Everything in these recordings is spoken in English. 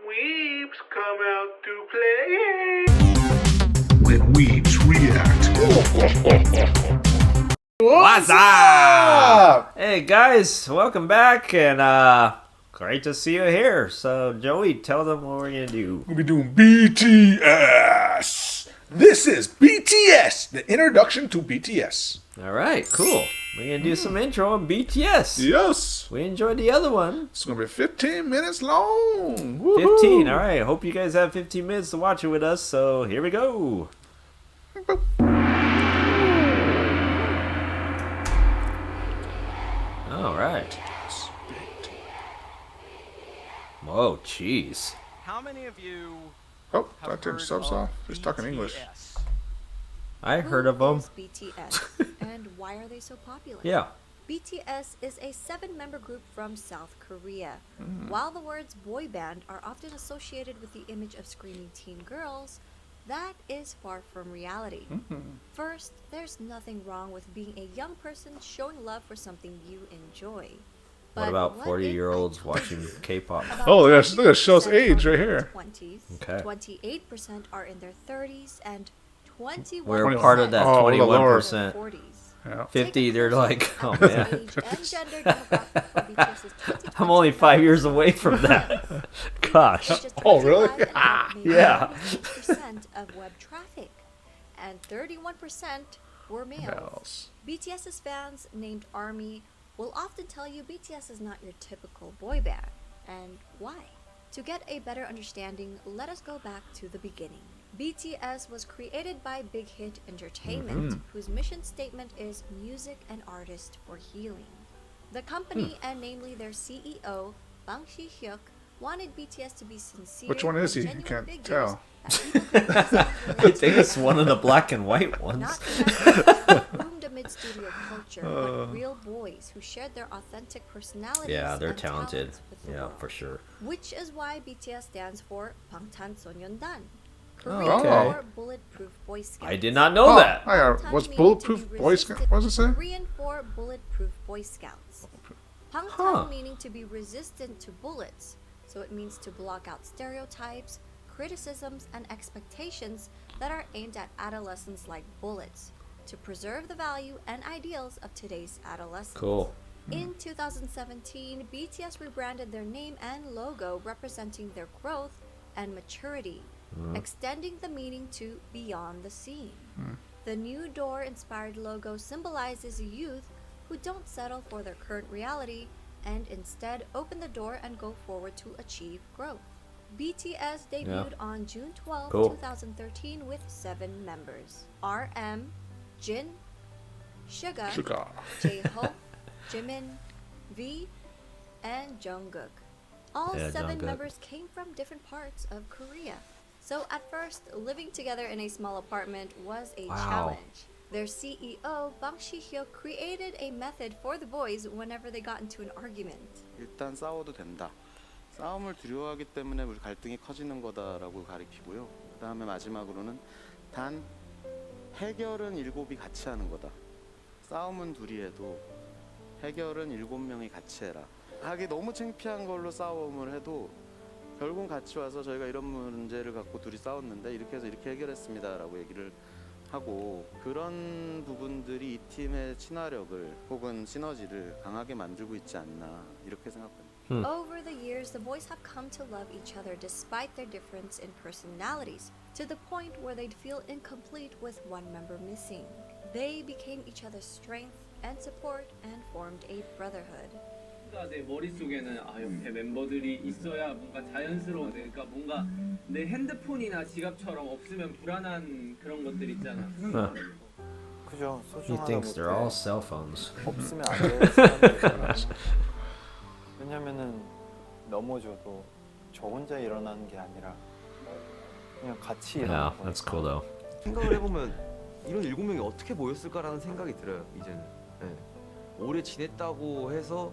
Weeps come out to play. When weebs react. What's up? Hey guys, welcome back, and great to see you here. So Joey, tell them what we're gonna do. We'll be doing BTS. This is BTS, the introduction to BTS. All right, cool. We're gonna do some intro on BTS. Yes. We enjoyed the other one. It's going to be 15 minutes long. Woohoo. 15. All right. Hope you guys have 15 minutes to watch it with us. So here we go. All right. Whoa, jeez. How many of you Oh, have I turned heard subs of off. Just talking English. BTS? I heard of them. Who is BTS and why are they so popular? Yeah. BTS is a 7-member group from South Korea. While the words boy band are often associated with the image of screaming teen girls, that is far from reality. First, there's nothing wrong with being a young person showing love for something you enjoy. What But about what 40-year-olds if- watching K-pop? About Oh, look at 20% Shell's age are right in their here. 20s, Okay. 28% are in their 30s, and 21% We're part of that Oh, we're the lower. 21%. 40s. Yeah. 50, they're like, oh Age man, and gender demographic for BTS's 2020 I'm only 5 years away from that. Gosh. Which is Oh, really? 25 and about maybe Yeah. 90% of web traffic, and 31% were males. Males. BTS's fans, named ARMY, will often tell you BTS is not your typical boy band. And why? To get a better understanding, let us go back to the beginning. BTS was created by Big Hit Entertainment, whose mission statement is music and artist for healing. The company, and namely their CEO, Bang Si-hyuk, wanted BTS to be sincere. Which one is and he? You genuine can't figures tell. that people could easily I relate think to. it's one of the black and white ones. Not the groomed amid studio culture, but real boys who shared their authentic personalities. Yeah, they're and talented. talents with the Yeah, world. for sure. Which is why BTS stands for Bangtanso년dan, Oh, Korean okay. for Bulletproof Boy Scouts. I did not know Oh, that. I got, Bangtan what's meaning Bulletproof to be Boy Scout? resistant, What does it say? Korean for Bulletproof Boy Scouts. Bangtan Huh. meaning to be resistant to bullets, so it means to block out stereotypes, criticisms, and expectations that are aimed at adolescents like bullets, to preserve the value and ideals of today's adolescents. Cool. In 2017, BTS rebranded their name and logo representing their growth and maturity, extending the meaning to beyond the scene. The new door-inspired logo symbolizes youth who don't settle for their current reality and instead open the door and go forward to achieve growth. BTS debuted on June 12, Cool. 2013 with 7 members: RM, Jin, Suga, Sugar. J-Hope, Jimin, V, and Jungkook. All Yeah, 7 Jungkook. members came from different parts of Korea. So at first, living together in a small apartment was a Wow. challenge. Their CEO, Bang Si-hyuk, created a method for the boys whenever they got into an argument. 일단 싸워도 된다. 싸움을 두려워하기 때문에 우리 갈등이 커지는 거다라고 가리키고요. 그다음에 마지막으로는 단 해결은 7이 같이 하는 거다. 싸움은 둘이 해도 해결은 7명이 같이 해라. 하기 너무 창피한 걸로 싸움을 해도 결국은 같이 와서 저희가 이런 문제를 갖고 둘이 싸웠는데 이렇게 해서 이렇게 해결했습니다라고 얘기를 하고 그런 부분들이 이 팀의 친화력을 혹은 시너지를 강하게 만들고 있지 않나 이렇게 생각합니다. Over the years, the boys have come to love each other despite their difference in personalities, to the point where they'd feel incomplete with one member missing. They became each other's strength and support and formed a brotherhood. 내 머릿속에는 옆에 멤버들이 있어야 뭔가 자연스러워. 그러니까 뭔가 내 핸드폰이나 지갑처럼 없으면 불안한 그런 것들 있잖아. 그죠. He thinks they're all cell phones. 없으면 안 되는 사람들이잖아. 왜냐면은 넘어져도 저 혼자 일어나는 게 아니라 그냥 같이 Yeah, 일어나는 that's 거니까. cool though. 생각을 해보면 이런 7명이 어떻게 모였을까라는 생각이 들어요. 이제는 오래 지냈다고 해서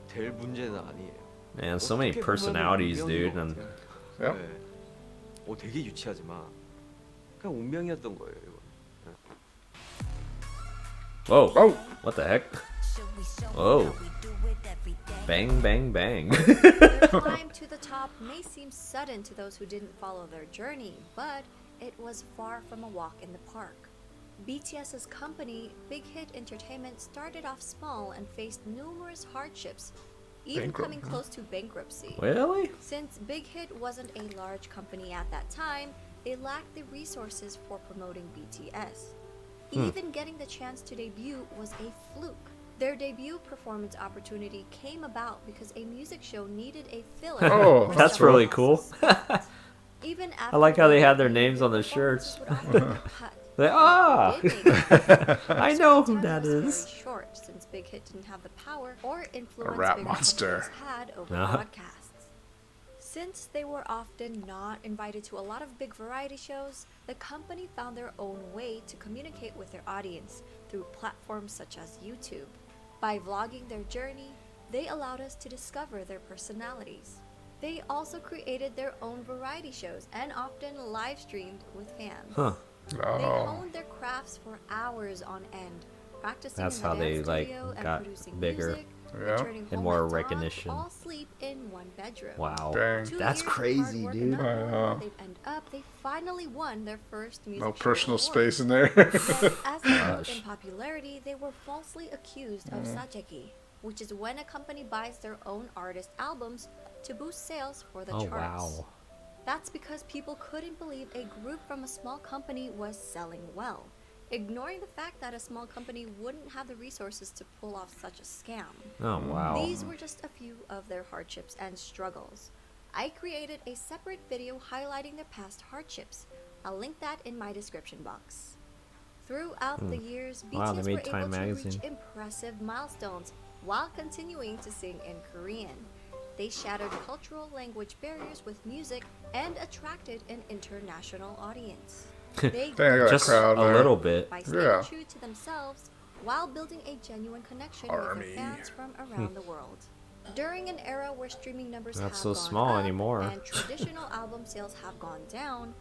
될 문제는 아니에요. Man, so many 어떻게 보면은 personalities, 운명인 dude. 것 And 같아요. Yep. 되게 유치하지만 그냥 운명이었던 거예요. 이건. whoa, Oh. what the heck? Whoa. Bang, bang, bang. Their climb to the top may seem sudden to those who didn't follow their journey, but it was far from a walk in the park. BTS's company, Big Hit Entertainment, started off small and faced numerous hardships, even coming close to bankruptcy. Really? Since Big Hit wasn't a large company at that time, they lacked the resources for promoting BTS. Even getting the chance to debut was a fluke. Their debut performance opportunity came about because a music show needed a filler. Oh, for that's several really cool. months. Even after I like how they had their debut, names on the performances shirts. would often get cut. Like, ah! They did make it. I Their know screen who time that was is. very short since Big Hit didn't have the power or influence rap bigger monster. companies had over Uh-huh. broadcasts. Since they were often not invited to a lot of big variety shows, the company found their own way to communicate with their audience through platforms such as YouTube. By vlogging their journey, they allowed us to discover their personalities. They also created their own variety shows and often live streamed with fans. Huh. They Oh. honed their crafts for hours on end, practicing That's in the how they, dance like, studio and got producing bigger. music, Yeah. returning And home more at dawn, recognition. all sleep in one bedroom. Wow. Dang. 2 That's years of hard crazy, work dude. and not I knowing know. where they'd end up, they finally won their first music No show personal award. space in there. But as they grew Gosh. in popularity, they were falsely accused of sajeki, which is when a company buys their own artist albums to boost sales for the Oh, charts. wow. That's because people couldn't believe a group from a small company was selling well, ignoring the fact that a small company wouldn't have the resources to pull off such a scam. Oh, wow. These were just a few of their hardships and struggles. I created a separate video highlighting their past hardships. I'll link that in my description box. Throughout the years, Wow, they BTS made were Time able to magazine. reach impressive milestones while continuing to sing in Korean. They shattered cultural language barriers with music and attracted an international audience. They Dang, I got Just a crowd a there. little bit. by staying Yeah. true to themselves while building a genuine connection with Army. their fans from around the world. During an era where streaming numbers Not have so gone small up anymore. and traditional album sales have gone down,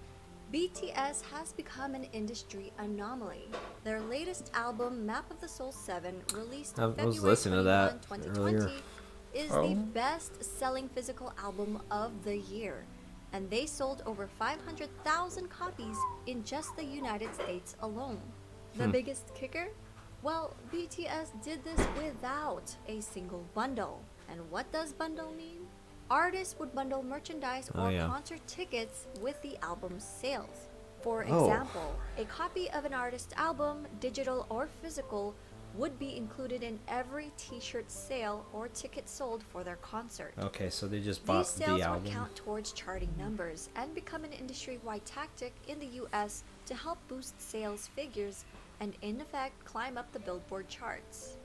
BTS has become an industry anomaly. Their latest album, Map of the Soul 7, released I was February listening to that 2020, earlier. is Oh. the best-selling physical album of the year, and they sold over 500,000 copies in just the United States alone. The biggest kicker? Well, BTS did this without a single bundle. And what does bundle mean? Artists would bundle merchandise Oh, or yeah. concert tickets with the album's sales. For Oh. example, a copy of an artist's album, digital or physical, would be included in every t-shirt sale or ticket sold for their concert. Okay, so they just bought These sales the would album. count towards charting numbers and become an industry-wide tactic in the US to help boost sales figures and in effect climb up the Billboard charts.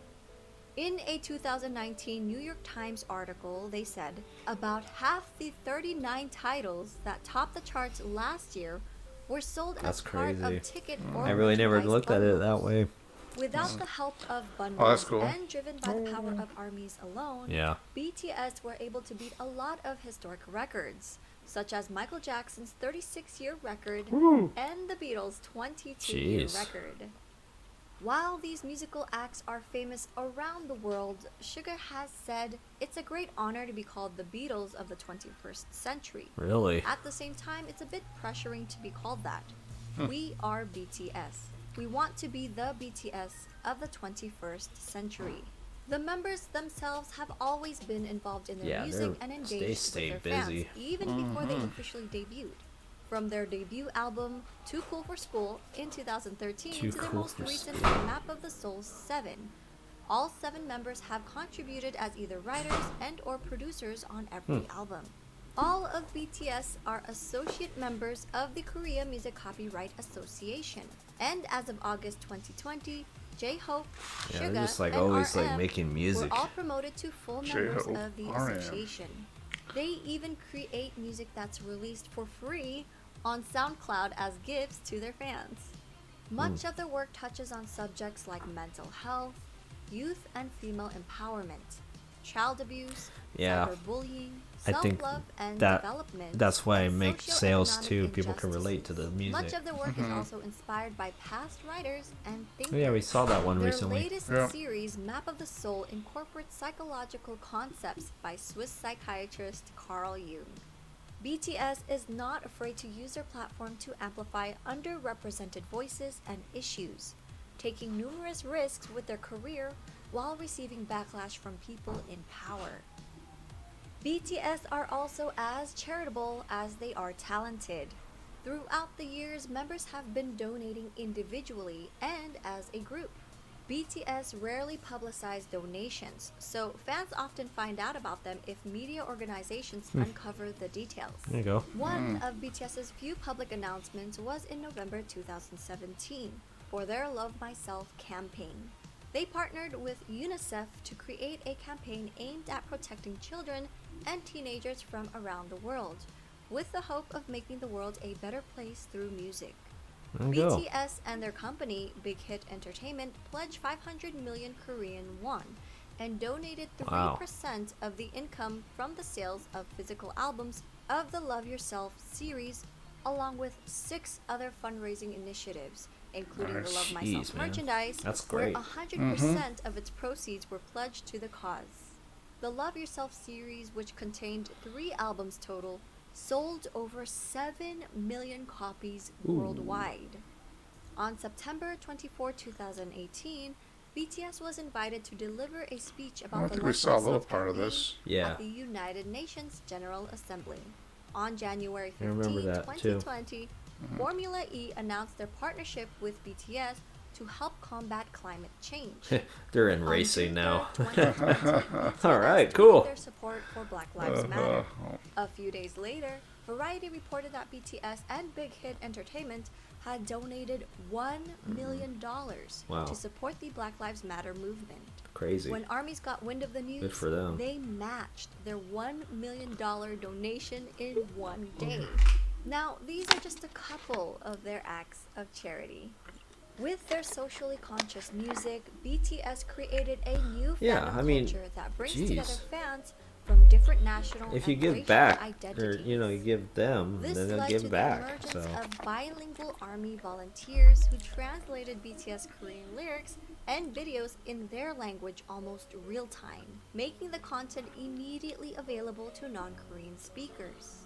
In a 2019 New York Times article, they said about half the 39 titles that topped the charts last year were sold That's as part crazy. of ticket or I really never merchandise looked at it that bundles. way. Without the help of bundles Oh, that's cool. and driven by the power of armies alone, Yeah. BTS were able to beat a lot of historic records, such as Michael Jackson's 36-year record and the Beatles' 22-year Jeez. record. While these musical acts are famous around the world, Sugar has said it's a great honor to be called the Beatles of the 21st century. Really? At the same time, it's a bit pressuring to be called that. We are BTS. We want to be the BTS of the 21st century. The members themselves have always been involved in their Yeah, music they're- and they engaged stay with their busy. fans, even before they officially debuted. From their debut album, Too Cool for School, in 2013 Too to their Cool most for recent School. Map of the Soul 7. All 7 members have contributed as either writers and or producers on every album. All of BTS are associate members of the Korea Music Copyright Association. And as of August 2020, J-Hope, Yeah, Suga, they're just like and always like RM making music. were all promoted to full members J-Hope, of the RM. association. They even create music that's released for free on SoundCloud as gifts to their fans. Much of their work touches on subjects like mental health, youth and female empowerment, child abuse, Yeah. cyberbullying, I think Self-love and that- development, that's why I and make sales too. socioeconomic People can relate to the injustices. Much music. of their work is also inspired by past writers and thinkers. Oh, yeah, we saw that one Their recently. latest Yeah. series, Map of the Soul, incorporates psychological concepts by Swiss psychiatrist Carl Jung. BTS is not afraid to use their platform to amplify underrepresented voices and issues, taking numerous risks with their career while receiving backlash from people in power. BTS are also as charitable as they are talented. Throughout the years, members have been donating individually and as a group. BTS rarely publicize donations, so fans often find out about them if media organizations uncover the details. There you go. One of BTS's few public announcements was in November 2017 for their Love Myself campaign. They partnered with UNICEF to create a campaign aimed at protecting children and teenagers from around the world, with the hope of making the world a better place through music. There you go. BTS and their company, Big Hit Entertainment, pledged 500 million Korean won and donated 3% of the income from the sales of physical albums of the Love Yourself series, along with 6 other fundraising initiatives, including the Love Myself Jeez, man. merchandise, That's where great. 100% of its proceeds were pledged to the cause. The Love Yourself series, which contained 3 albums total, sold over 7 million copies worldwide. On September 24, 2018, BTS was invited to deliver a speech I about the think Love we saw a little Myself part of campaign this. Yeah. at the United Nations General Assembly. On January I remember 15, that, too. 2020, Formula E announced their partnership with BTS to help combat climate change. They're in On racing June now. 3rd, 2020, All right, BTS cool. Their support for Black Lives Matter. A few days later, Variety reported that BTS and Big Hit Entertainment had donated $1 million Wow. to support the Black Lives Matter movement. Crazy. When armies got wind of the news, Good for them. they matched their $1 million donation in one day. Now, these are just a couple of their acts of charity. With their socially conscious music, BTS created a new Yeah, fandom I mean, culture that brings geez. together fans from different national If you and give racial back, or identities. you give them, This then they'll led to give the back. emergence So of bilingual army volunteers who translated BTS Korean lyrics and videos in their language almost real time, making the content immediately available to non-Korean speakers.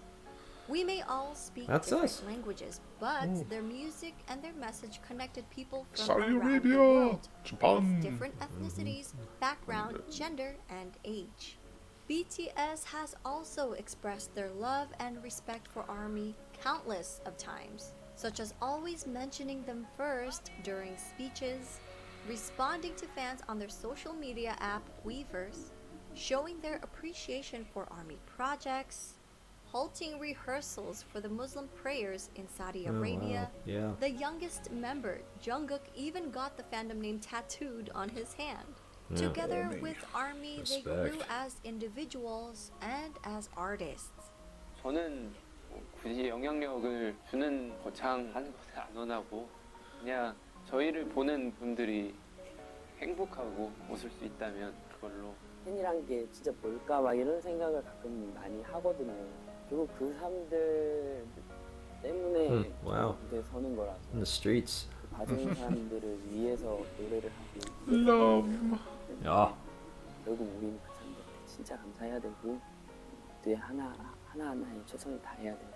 We may all speak That's different us. languages, but their music and their message connected people from Saudi around the Arabia, world, Japan. with different ethnicities, background, gender, and age. BTS has also expressed their love and respect for ARMY countless of times, such as always mentioning them first during speeches, responding to fans on their social media app Weverse, showing their appreciation for ARMY projects, halting rehearsals for the Muslim prayers in Saudi Oh, Arabia. wow. Yeah. The youngest member, Jungkook, even got the fandom name tattooed on his hand. Yeah. Together Army. with ARMY, they Respect. grew as individuals and as artists. 저는 굳이 영향력을 주는 거창한 것에 안 원하고 그냥 저희를 보는 분들이 행복하고 웃을 수 있다면 그걸로 팬이란 게 진짜 뭘까 막 이런 생각을 가끔 많이 하거든요. 그리고 그 사람들 때문에 wow. 무대에 서는 거라서 In the streets. 그 봐주는 사람들을 위해서 노래를 하고 Love. 야. 결국 우리는 그 사람들한테 진짜 감사해야 되고 무대 하나하나에 최선을 다해야 되고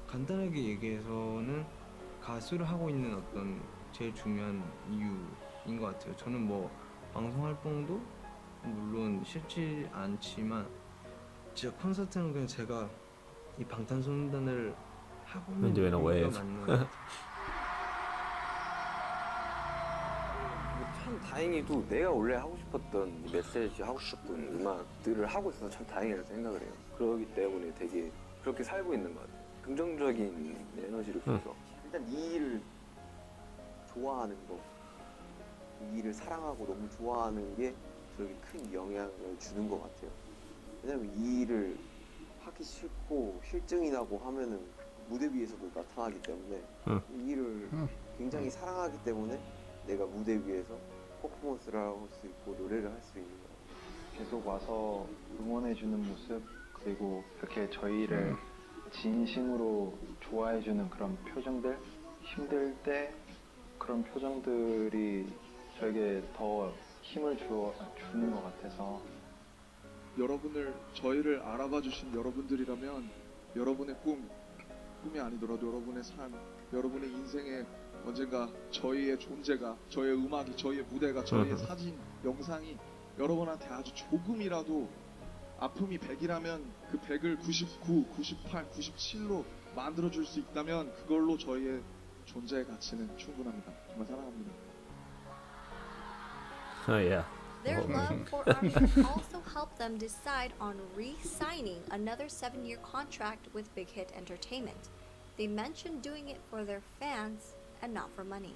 간단하게 얘기해서는 가수를 하고 있는 어떤 제일 중요한 이유인 것 같아요. 저는 뭐 방송 활동도 물론 쉽지 않지만 진짜 콘서트는 그냥 제가 이 방탄소년단을 하고 있는 doing a 이유가 wave. 맞는 것 같아요. 참 다행히도 내가 원래 하고 싶었던 이 메시지 하고 싶었던 음악들을 하고 있어서 참 다행이라고 생각을 해요. 그러기 때문에 되게 그렇게 살고 있는 것 같아요. 긍정적인 에너지를 줘서 일단 이 일을 좋아하는 거, 이 일을 사랑하고 너무 좋아하는 게 저에게 큰 영향을 주는 것 같아요. 왜냐면 이 일을 하기 싫고 실증이 나고 하면은 무대 위에서도 나타나기 때문에 이 일을 굉장히 사랑하기 때문에 내가 무대 위에서 퍼포먼스를 할 수 있고 노래를 할 수 있는 거예요. 계속 와서 응원해주는 모습 그리고 이렇게 저희를 진심으로 좋아해주는 그런 표정들, 힘들 때 그런 표정들이 저에게 더 힘을 주는 것 같아서 여러분을 저희를 알아봐 주신 여러분들이라면 여러분의 꿈이 아니더라도 여러분의 삶, 여러분의 인생에 언젠가 저희의 존재가, 저희의 음악이, 저희의 무대가, 저희의 사진, 영상이 여러분한테 아주 조금이라도 아픔이 100이라면 그 100을 99, 98, 97로 만들어줄 수 있다면 그걸로 저희의 존재의 가치는 충분합니다. 정말 사랑합니다. Oh yeah. Their love for Army also helped them decide on re-signing another 7-year contract with Big Hit Entertainment. They mentioned doing it for their fans and not for money.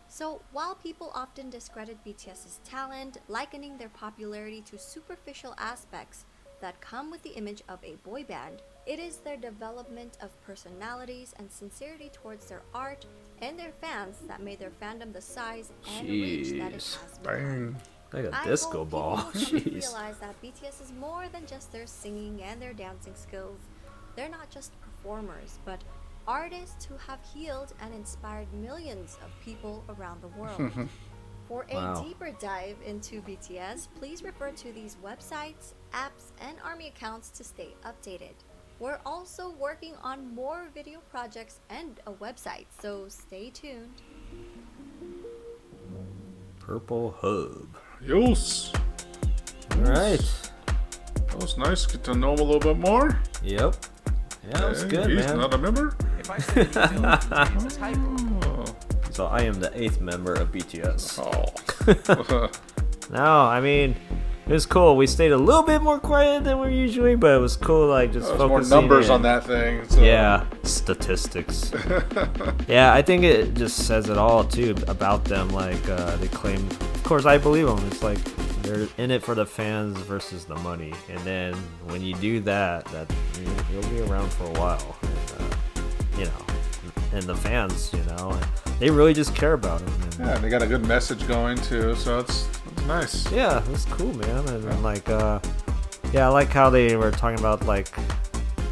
So while people often discredit BTS's talent, likening their popularity to superficial aspects that come with the image of a boy band, it is their development of personalities and sincerity towards their art and their fans that made their fandom the size and reach that it Jeez. has become. Like a I disco hope ball. people come to Jeez. realize that BTS is more than just their singing and their dancing skills. They're not just performers, but artists who have healed and inspired millions of people around the world. For a Wow. deeper dive into BTS, please refer to these websites, apps, and ARMY accounts to stay updated. We're also working on more video projects and a website, so stay tuned. Purple Hub. Yes. All right. That was nice. Get to know him a little bit more. Yep. Yeah, that was good, He's man. not a member? Oh. So I am the 8th member of BTS. Oh. No, I mean, it was cool. We stayed a little bit more quiet than we usually, but it was cool, like, just There's more focusing numbers in. on that thing. So. Yeah, statistics. Yeah, I think it just says it all, too, about them. Like, they claim... Of course, I believe them. It's like, they're in it for the fans versus the money. And then, when you do that you'll be around for a while. And, you know, and the fans, you know, they really just care about them. And, Yeah, and they got a good message going, too, so it's nice. yeah, it's cool, man. And like, yeah, I like how they were talking about like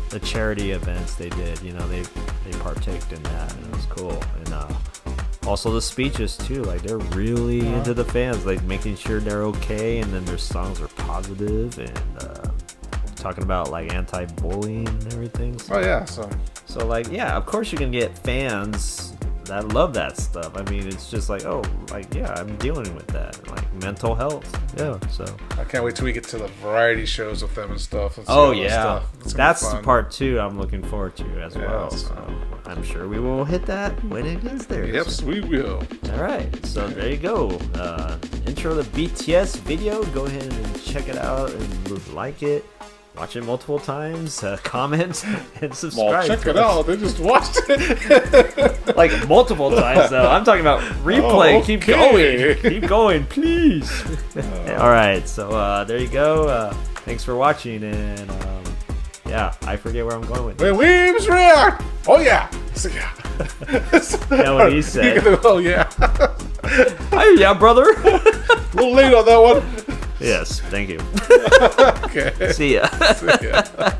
the charity events they did. You know, they partaked in that, and it was cool. And also the speeches too. Like they're really into the fans, like making sure they're okay, and then their songs are positive and talking about like anti-bullying and everything. So, Oh, yeah, so... so like, yeah, of course you can get fans that love that stuff. I mean, it's just like, oh, like, yeah, I'm dealing with that, like mental health. Yeah, so. I can't wait till we get to the variety shows with them and stuff. And see Oh all that yeah, stuff. It's gonna be that's the fun. part 2 I'm looking forward to as Yeah, well. so- So I'm sure we will hit that when it gets there. Yes, we will. All right, so there you go. Intro to BTS video. Go ahead and check it out and like it. Watch it multiple times. Comment and subscribe. Well, check to it us. out. They just watched it. Like multiple times though. I'm talking about replay. Oh, Keep okay. going. Keep going, please. All right, so there you go. Thanks for watching, and yeah, I forget where I'm going with When this. Weebs react. Oh yeah. So, yeah. Yeah, what he said. Oh yeah. Oh yeah, brother. A little late on that one. Yes, thank you. Okay. See ya. See ya.